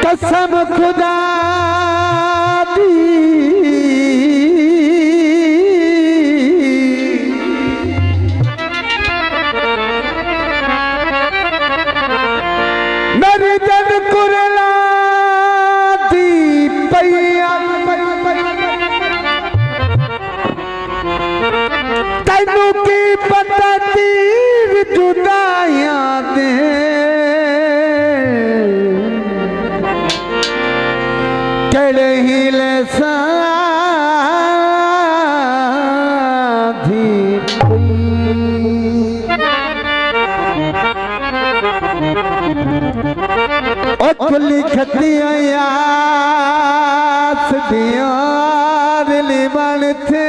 कसम खुदा दी मेरी जन कुरला दी पैया तैनू की पता तीर जुदाइयां दे केड़े हीले साधी खुली खतियां यास दियां दिली बन थे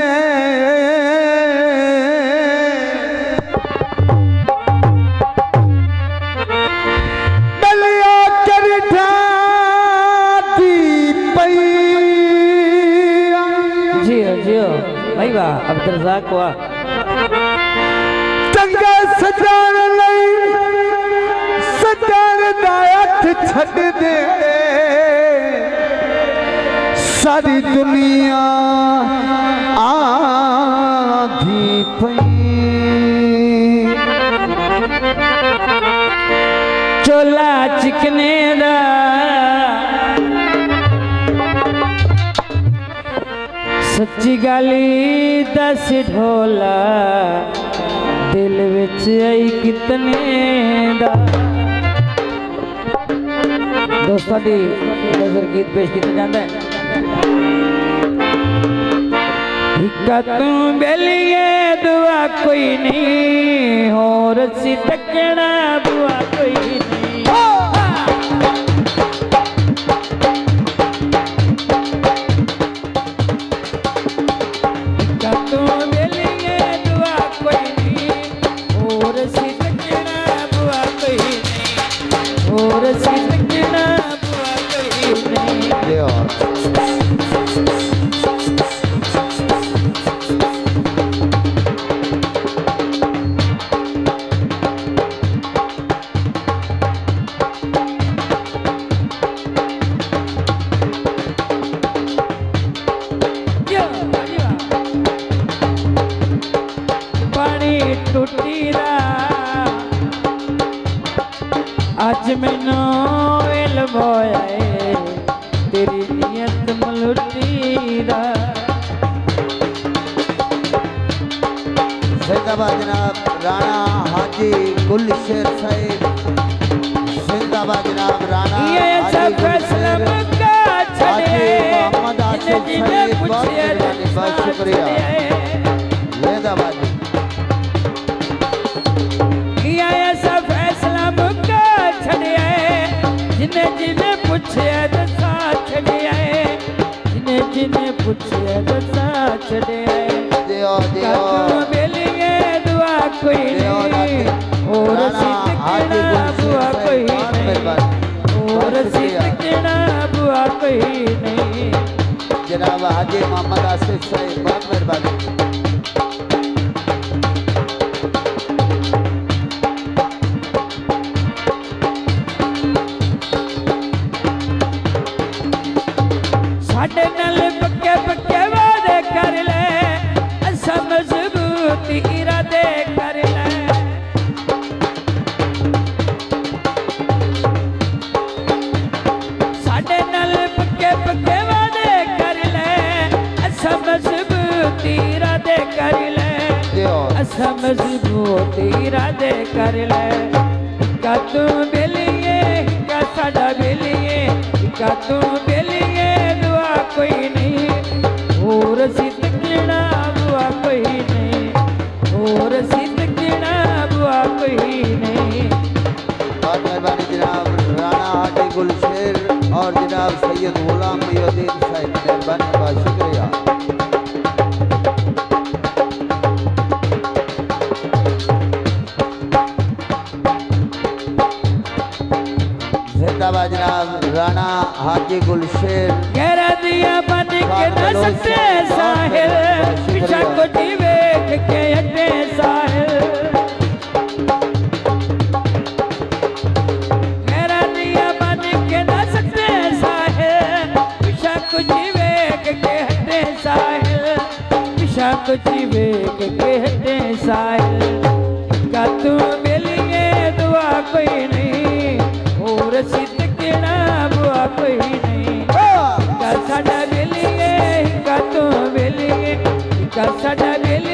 बलिया कर ठाती पैया। जियो जियो भाई वाह अब्दुल रज़ाक वाह चंगा सजान नहीं सजान दायत छड़ दे सारी दुनिया आधी पई चोला चिकने दा सच्ची गाली दस ढोला दिल विच आई कितने दा। दोस्तों दी नजर गीत पेश किया जाता है। हिक्का तू बेलिए दुआ कोई नहीं हो रसी तकना बुआ कोई नहीं। हिक्का तू बेलिए दुआ कोई नहीं हो रसी तकना बुआ कोई नहीं हो रसी तकना बुआ कोई नहीं। आज मैनू वेल बोया तेरी नियत मलुटी दा। जिंदाबाद जनाब राणा हाजी गुलशेर साहिब जिंदाबाद जनाब राणा ये सब फैसला मुक्का छड़े मोहम्मद आसिफ साहिब बहुत शुक्रिया जिंदाबाद। ये सब फैसला मुक्का छड़े जिन्हें जिन्हें पूछे दसा छड़े जिन्हें जिन्हें पूछे दसा छड़े दियो दियो बेलिए दुआ कोई नहीं और सिद्धना बुआ कोई नहीं और सिद्धना बुआ कोई नहीं। जनाब हाजी मोहम्मद आसिफ साहिब बहुत मेहरबानी। साडे नाल पक्के पक्के वादे कर ले असा मजबूत इरादे कर ले। साडे नाल पक्के पक्के वादे कर ले असा मजबूत इरादे कर ले असा मजबूत इरादे कर ले। का तू बेलिए का साडा बेलिए का तू बेलिए दुआ कोई नहीं और सिद्धना बुआ कोई नहीं और सिद्धना बुआ कोई नहीं। बहुत मेहरबानी जनाब राणा हाजी गुलशेर और जनाब सैयद गुलाम मोहद्दीन साहिब मेहरबानी बहुत शुक्रिया। जिंदाबाद जनाब राणा हाजी गुलशेर गहरा दिया बन के न सकते साहिल पिछा को देख के हटे साहिल। गहरा दिया बन के न सकते कुछ वेख के हटे साहिल का तू मिलिए दुआ कोई नहीं और सिद्ध केड़ा बुआ कोई नहीं का साडा मिलिए का तू मिलिए का साडा मिलिए